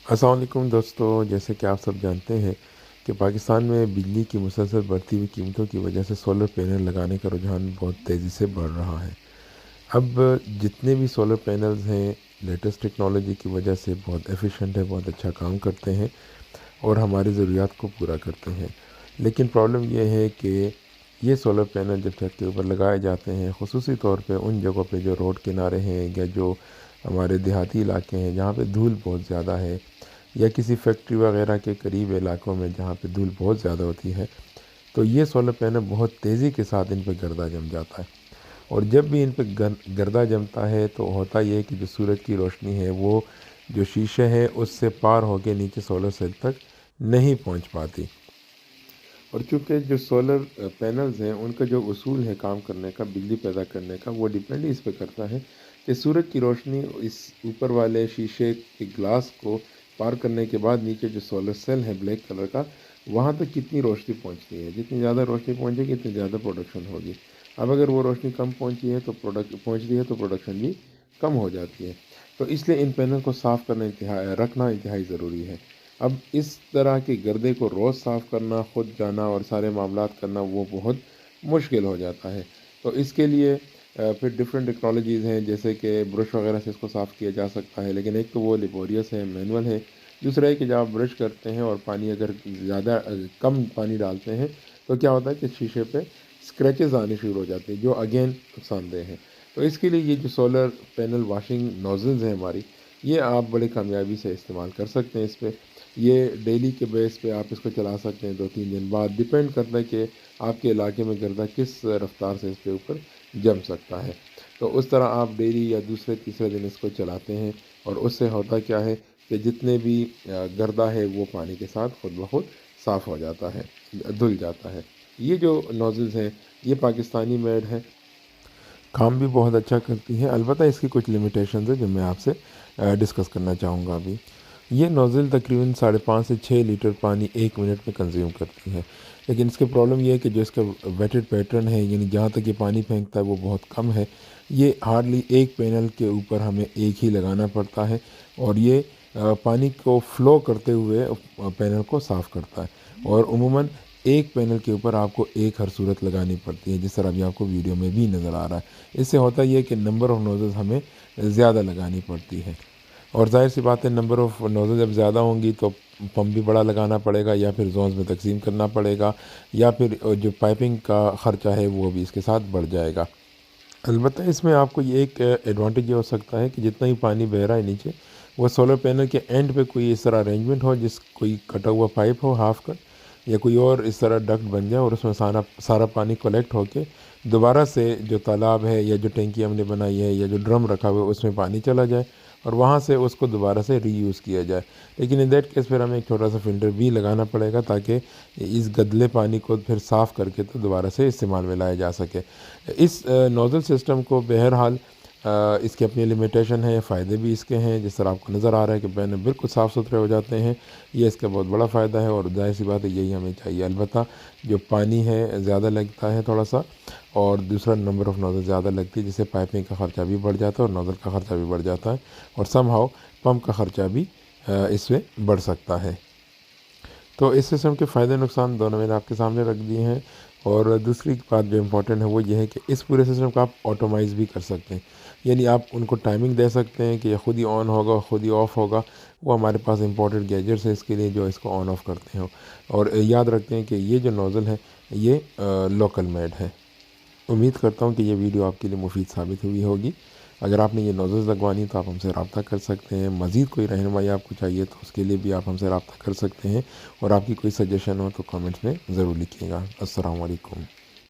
अस्सलाम वालेकुम दोस्तों, जैसे कि आप सब जानते हैं कि पाकिस्तान में बिजली की मुसलसल बढ़ती हुई कीमतों की वजह से सोलर पैनल लगाने का रुझान बहुत तेज़ी से बढ़ रहा है। अब जितने भी सोलर पैनल्स हैं, लेटेस्ट टेक्नोलॉजी की वजह से बहुत एफिशिएंट है, बहुत अच्छा काम करते हैं और हमारी ज़रूरियात को पूरा करते हैं। लेकिन प्रॉब्लम ये है कि ये सोलर पैनल जब छत के ऊपर लगाए जाते हैं, ख़ुसूसी तौर पे उन जगहों पे जो रोड किनारे हैं या जो हमारे देहाती इलाके हैं जहाँ पे धूल बहुत ज़्यादा है, या किसी फैक्ट्री वगैरह के करीब इलाकों में जहाँ पे धूल बहुत ज़्यादा होती है, तो ये सोलर पैनल बहुत तेज़ी के साथ इन पे गर्दा जम जाता है। और जब भी इन पे गर्दा जमता है तो होता ये है कि जो सूरज की रोशनी है वो जो शीशे है उससे पार होकर नीचे सोलर सेल तक नहीं पहुंच पाती। और चूँकि जो सोलर पैनल्स हैं उनका जो उसूल है काम करने का, बिजली पैदा करने का, वो डिपेंड इस पे करता है कि सूरज की रोशनी इस ऊपर वाले शीशे के ग्लास को पार करने के बाद नीचे जो सोलर सेल है ब्लैक कलर का, वहाँ तक कितनी रोशनी पहुँचती है। जितनी ज़्यादा रोशनी पहुँचेगी इतनी ज़्यादा प्रोडक्शन होगी। अब अगर वो रोशनी कम पहुँच रही है तो प्रोडक्शन भी कम हो जाती है। तो इसलिए इन पैनल को साफ़ करना रखना इंतहाई ज़रूरी है। अब इस तरह के गर्दे को रोज़ साफ़ करना, ख़ुद जाना और सारे मामलात करना वो बहुत मुश्किल हो जाता है। तो इसके लिए फिर डिफरेंट टेक्नोलॉजीज़ हैं, जैसे कि ब्रश वगैरह से इसको साफ़ किया जा सकता है, लेकिन एक तो वो लेबोरियस है, मैनुअल है। दूसरा है कि जब आप ब्रश करते हैं और पानी अगर कम पानी डालते हैं तो क्या होता है कि शीशे पे स्क्रैचेस आने शुरू हो जाते हैं, जो अगेन नुकसानदेह हैं। तो इसके लिए ये जो सोलर पैनल वॉशिंग नोज़ल्स हैं हमारी, ये आप बड़े कामयाबी से इस्तेमाल कर सकते हैं इस पे। ये डेली के बेस पे आप इसको चला सकते हैं, 2-3 दिन बाद डिपेंड करता है कि आपके इलाके में गर्दा किस रफ़्तार से इसके ऊपर जम सकता है। तो उस तरह आप डेली या दूसरे तीसरे दिन इसको चलाते हैं और उससे होता क्या है कि जितने भी गर्दा है वो पानी के साथ खुद ब खुद साफ़ हो जाता है, धुल जाता है। ये जो नोज़ल्स हैं ये पाकिस्तानी मेड है, काम भी बहुत अच्छा करती है। अलबत्ता इसकी कुछ लिमिटेशंस है जो मैं आपसे डिस्कस करना चाहूँगा अभी। ये नोज़ल तकरीबन 5.5 से 6 लीटर पानी 1 मिनट में कंज्यूम करती है, लेकिन इसकी प्रॉब्लम ये है कि जो इसका वेटेड पैटर्न है, यानी जहाँ तक ये पानी फेंकता है वो बहुत कम है। ये हार्डली एक पैनल के ऊपर हमें एक ही लगाना पड़ता है और ये पानी को फ़्लो करते हुए पैनल को साफ़ करता है। और उमूमन एक पैनल के ऊपर आपको एक हर सूरत लगानी पड़ती है, जिस तरह अभी आपको वीडियो में भी नज़र आ रहा है। इससे होता ये है कि नंबर ऑफ़ नोज़ल्स हमें ज़्यादा लगानी पड़ती है, और ज़ाहिर सी बात है नंबर ऑफ़ नोज़ल जब ज़्यादा होंगी तो पंप भी बड़ा लगाना पड़ेगा, या फिर ज़ोन्स में तकसीम करना पड़ेगा, या फिर जो पाइपिंग का ख़र्चा है वो भी इसके साथ बढ़ जाएगा। अलबत्ता इसमें आपको ये एक एडवांटेज ये हो सकता है कि जितना ही पानी बह रहा है नीचे, वो सोलर पैनल के एंड पे कोई इस तरह अरेंजमेंट हो, कोई कटा हुआ पाइप हो हाफ कट, या कोई और इस तरह डक्ट बन जाए और उसमें सारा सारा पानी कलेक्ट होके दोबारा से जो तालाब है या जो टैंकी हमने बनाई है या जो ड्रम रखा हुआ है उसमें पानी चला जाए और वहाँ से उसको दोबारा से रीयूज़ किया जाए। लेकिन इन दैट केस फिर हमें एक छोटा सा फ़िल्टर भी लगाना पड़ेगा ताकि इस गदले पानी को फिर साफ़ करके तो दोबारा से इस्तेमाल में लाया जा सके। इस नोज़ल सिस्टम को बहरहाल इसकी अपनी लिमिटेशन है, फ़ायदे भी इसके हैं, जिस तरह आपको नज़र आ रहा है कि पैनल बिल्कुल साफ़ सुथरे हो जाते हैं। ये इसका बहुत बड़ा फ़ायदा है और ज़ाहिर सी बात है यही हमें चाहिए। अलबत्ता जो पानी है ज़्यादा लगता है थोड़ा सा, और दूसरा नंबर ऑफ़ नोज़ल ज़्यादा लगती है, जिससे पाइपिंग का ख़र्चा भी बढ़ जाता है और नोज़ल का ख़र्चा भी बढ़ जाता है, और समहाउ पंप का ख़र्चा भी इससे बढ़ सकता है। तो इस सिस्टम के फ़ायदे नुकसान दोनों मैंने आपके सामने रख दिए हैं। और दूसरी बात जो इम्पोर्टेंट है वो ये है कि इस पूरे सिस्टम को आप ऑटोमाइज़ भी कर सकते हैं, यानी आप उनको टाइमिंग दे सकते हैं कि ये खुद ही ऑन होगा, खुद ही ऑफ़ होगा। वो हमारे पास इम्पोर्टेड गैजेट्स है इसके लिए जो इसको ऑन ऑफ़ करते हैं। और याद रखते हैं कि ये जो नोज़ल है ये लोकल मेड है। उम्मीद करता हूँ कि ये वीडियो आपके लिए मुफीद साबित हुई होगी। अगर आपने ये नोज़ल्स लगवानी तो आप हमसे रब्ता कर सकते हैं। मज़ीद कोई रहनुमाई आपको चाहिए तो उसके लिए भी आप हमसे रब्ता कर सकते हैं, और आपकी कोई सजेशन हो तो कमेंट्स में ज़रूर लिखिएगा। अस्सलामु अलैकुम।